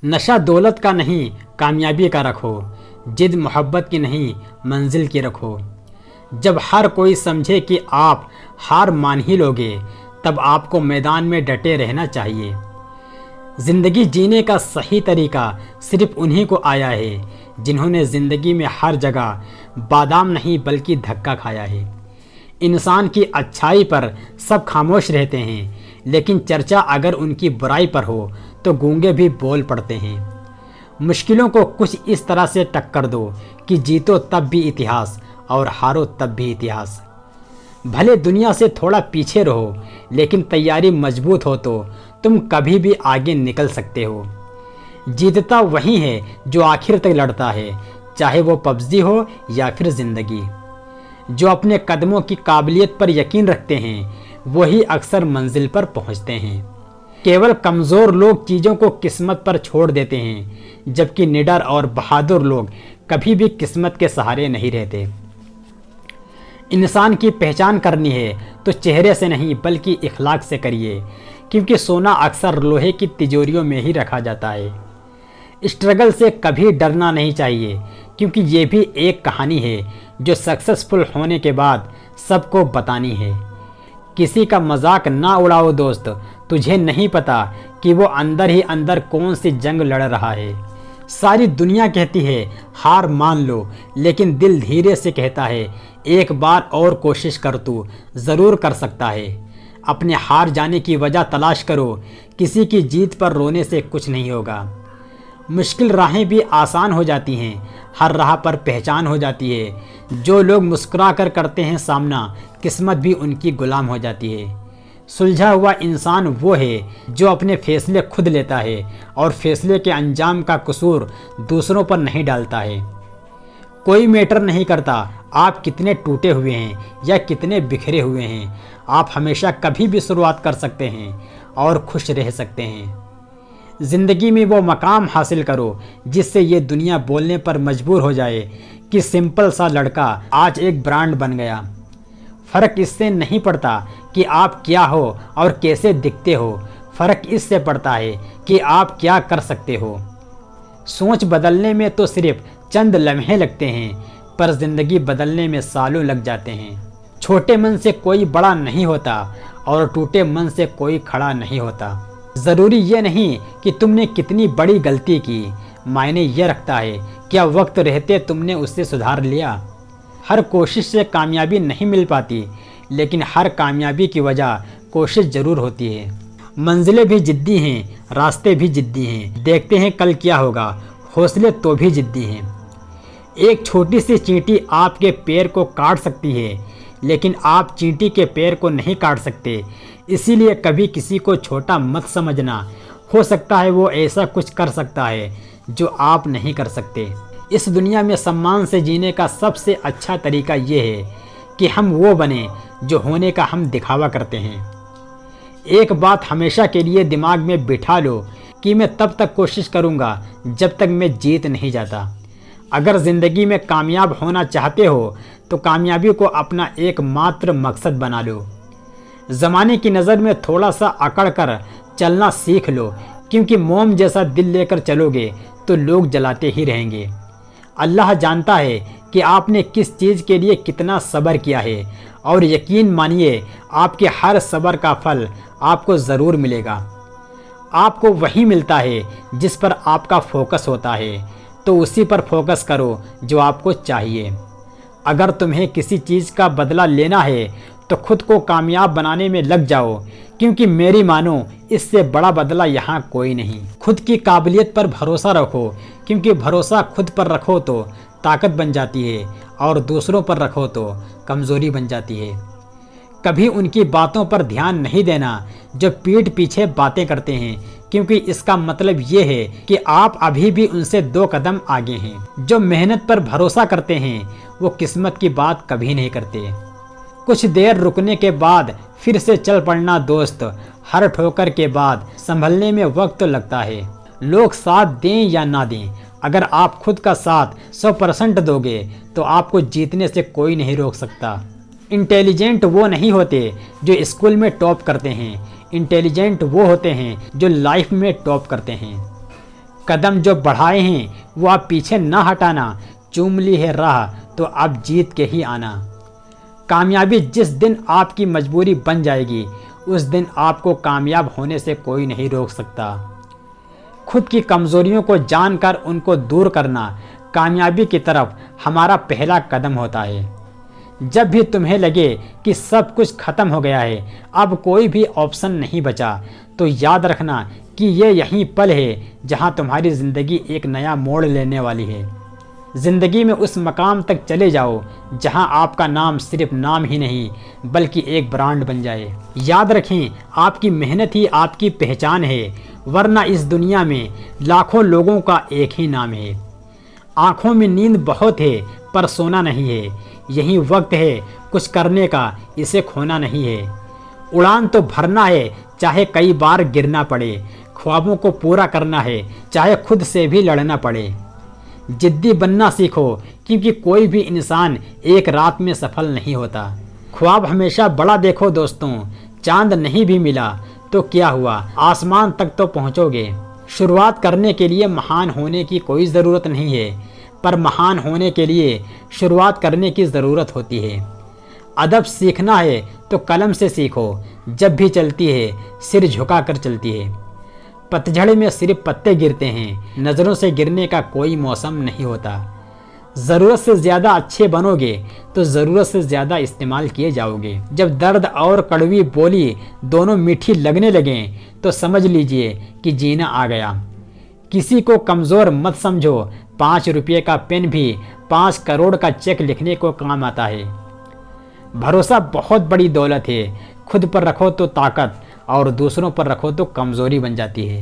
नशा दौलत का नहीं कामयाबी का रखो, जिद मोहब्बत की नहीं मंजिल की रखो। जब हर कोई समझे कि आप हार मान ही लोगे, तब आपको मैदान में डटे रहना चाहिए। ज़िंदगी जीने का सही तरीका सिर्फ उन्हीं को आया है जिन्होंने ज़िंदगी में हर जगह बादाम नहीं बल्कि धक्का खाया है। इंसान की अच्छाई पर सब खामोश रहते हैं, लेकिन चर्चा अगर उनकी बुराई पर हो तो गूंगे भी बोल पड़ते हैं। मुश्किलों को कुछ इस तरह से टक्कर दो कि जीतो तब भी इतिहास और हारो तब भी इतिहास। भले दुनिया से थोड़ा पीछे रहो, लेकिन तैयारी मजबूत हो तो तुम कभी भी आगे निकल सकते हो। जीतता वही है जो आखिर तक लड़ता है, चाहे वो पबजी हो या फिर ज़िंदगी। जो अपने कदमों की काबिलियत पर यकीन रखते हैं वही अक्सर मंजिल पर पहुंचते हैं। केवल कमज़ोर लोग चीज़ों को किस्मत पर छोड़ देते हैं, जबकि निडर और बहादुर लोग कभी भी किस्मत के सहारे नहीं रहते। इंसान की पहचान करनी है तो चेहरे से नहीं बल्कि इखलाक से करिए, क्योंकि सोना अक्सर लोहे की तिजोरियों में ही रखा जाता है। स्ट्रगल से कभी डरना नहीं चाहिए, क्योंकि ये भी एक कहानी है जो सक्सेसफुल होने के बाद सबको बतानी है। किसी का मजाक ना उड़ाओ दोस्त, तुझे नहीं पता कि वो अंदर ही अंदर कौन सी जंग लड़ रहा है। सारी दुनिया कहती है हार मान लो, लेकिन दिल धीरे से कहता है एक बार और कोशिश कर, तू ज़रूर कर सकता है। अपने हार जाने की वजह तलाश करो, किसी की जीत पर रोने से कुछ नहीं होगा। मुश्किल राहें भी आसान हो जाती हैं, हर राह पर पहचान हो जाती है। जो लोग मुस्कुरा कर करते हैं सामना, किस्मत भी उनकी गुलाम हो जाती है। सुलझा हुआ इंसान वो है जो अपने फैसले खुद लेता है और फैसले के अंजाम का कसूर दूसरों पर नहीं डालता है। कोई मैटर नहीं करता आप कितने टूटे हुए हैं या कितने बिखरे हुए हैं, आप हमेशा कभी भी शुरुआत कर सकते हैं और खुश रह सकते हैं। ज़िंदगी में वो मकाम हासिल करो जिससे ये दुनिया बोलने पर मजबूर हो जाए कि सिंपल सा लड़का आज एक ब्रांड बन गया। फ़र्क इससे नहीं पड़ता कि आप क्या हो और कैसे दिखते हो, फ़र्क इससे पड़ता है कि आप क्या कर सकते हो। सोच बदलने में तो सिर्फ चंद लम्हे लगते हैं, पर ज़िंदगी बदलने में सालों लग जाते हैं। छोटे मन से कोई बड़ा नहीं होता और टूटे मन से कोई खड़ा नहीं होता। ज़रूरी ये नहीं कि तुमने कितनी बड़ी गलती की, मायने ये रखता है क्या वक्त रहते तुमने उससे सुधार लिया। हर कोशिश से कामयाबी नहीं मिल पाती, लेकिन हर कामयाबी की वजह कोशिश ज़रूर होती है। मंजिलें भी जिद्दी हैं, रास्ते भी जिद्दी हैं, देखते हैं कल क्या होगा, हौसले तो भी जिद्दी हैं। एक छोटी सी चींटी आपके पैर को काट सकती है, लेकिन आप चींटी के पैर को नहीं काट सकते। इसीलिए कभी किसी को छोटा मत समझना, हो सकता है वो ऐसा कुछ कर सकता है जो आप नहीं कर सकते। इस दुनिया में सम्मान से जीने का सबसे अच्छा तरीका ये है कि हम वो बने जो होने का हम दिखावा करते हैं। एक बात हमेशा के लिए दिमाग में बिठा लो कि मैं तब तक कोशिश करूँगा जब तक मैं जीत नहीं जाता। अगर ज़िंदगी में कामयाब होना चाहते हो तो कामयाबी को अपना एकमात्र मकसद बना लो। ज़माने की नज़र में थोड़ा सा अकड़ कर चलना सीख लो, क्योंकि मोम जैसा दिल लेकर चलोगे तो लोग जलाते ही रहेंगे। अल्लाह जानता है कि आपने किस चीज़ के लिए कितना सब्र किया है, और यकीन मानिए आपके हर सब्र का फल आपको ज़रूर मिलेगा। आपको वही मिलता है जिस पर आपका फोकस होता है, तो उसी पर फोकस करो जो आपको चाहिए। अगर तुम्हें किसी चीज़ का बदला लेना है तो खुद को कामयाब बनाने में लग जाओ, क्योंकि मेरी मानो इससे बड़ा बदला यहाँ कोई नहीं। खुद की काबिलियत पर भरोसा रखो, क्योंकि भरोसा खुद पर रखो तो ताकत बन जाती है और दूसरों पर रखो तो कमज़ोरी बन जाती है। कभी उनकी बातों पर ध्यान नहीं देना जो पीठ पीछे बातें करते हैं, क्योंकि इसका मतलब ये है कि आप अभी भी उनसे 2 कदम आगे हैं। जो मेहनत पर भरोसा करते हैं वो किस्मत की बात कभी नहीं करते। कुछ देर रुकने के बाद फिर से चल पड़ना दोस्त, हर ठोकर के बाद संभलने में वक्त लगता है। लोग साथ दें या ना दें, अगर आप खुद का साथ 100% दोगे तो आपको जीतने से कोई नहीं रोक सकता। इंटेलिजेंट वो नहीं होते जो स्कूल में टॉप करते हैं, इंटेलिजेंट वो होते हैं जो लाइफ में टॉप करते हैं। कदम जो बढ़ाए हैं वो आप पीछे ना हटाना, चूम ली है राह तो अब जीत के ही आना। कामयाबी जिस दिन आपकी मजबूरी बन जाएगी, उस दिन आपको कामयाब होने से कोई नहीं रोक सकता। खुद की कमज़ोरियों को जानकर उनको दूर करना कामयाबी की तरफ हमारा पहला कदम होता है। जब भी तुम्हें लगे कि सब कुछ खत्म हो गया है, अब कोई भी ऑप्शन नहीं बचा, तो याद रखना कि ये यही पल है जहां तुम्हारी ज़िंदगी एक नया मोड़ लेने वाली है। ज़िंदगी में उस मकाम तक चले जाओ जहां आपका नाम सिर्फ नाम ही नहीं बल्कि एक ब्रांड बन जाए। याद रखें, आपकी मेहनत ही आपकी पहचान है, वरना इस दुनिया में लाखों लोगों का एक ही नाम है। आँखों में नींद बहुत है पर सोना नहीं है, यही वक्त है कुछ करने का, इसे खोना नहीं है। उड़ान तो भरना है चाहे कई बार गिरना पड़े, ख्वाबों को पूरा करना है चाहे खुद से भी लड़ना पड़े। जिद्दी बनना सीखो, क्योंकि कोई भी इंसान एक रात में सफल नहीं होता। ख्वाब हमेशा बड़ा देखो दोस्तों, चांद नहीं भी मिला तो क्या हुआ, आसमान तक तो पहुंचोगे। शुरुआत करने के लिए महान होने की कोई ज़रूरत नहीं है, पर महान होने के लिए शुरुआत करने की ज़रूरत होती है। अदब सीखना है तो कलम से सीखो, जब भी चलती है सिर झुका कर चलती है। पतझड़ में सिर्फ पत्ते गिरते हैं, नज़रों से गिरने का कोई मौसम नहीं होता। ज़रूरत से ज़्यादा अच्छे बनोगे तो ज़रूरत से ज़्यादा इस्तेमाल किए जाओगे। जब दर्द और कड़वी बोली दोनों मीठी लगने लगें तो समझ लीजिए कि जीना आ गया। किसी को कमज़ोर मत समझो, 5 रुपये का पेन भी 5 करोड़ का चेक लिखने को काम आता है। भरोसा बहुत बड़ी दौलत है, खुद पर रखो तो ताकत और दूसरों पर रखो तो कमज़ोरी बन जाती है।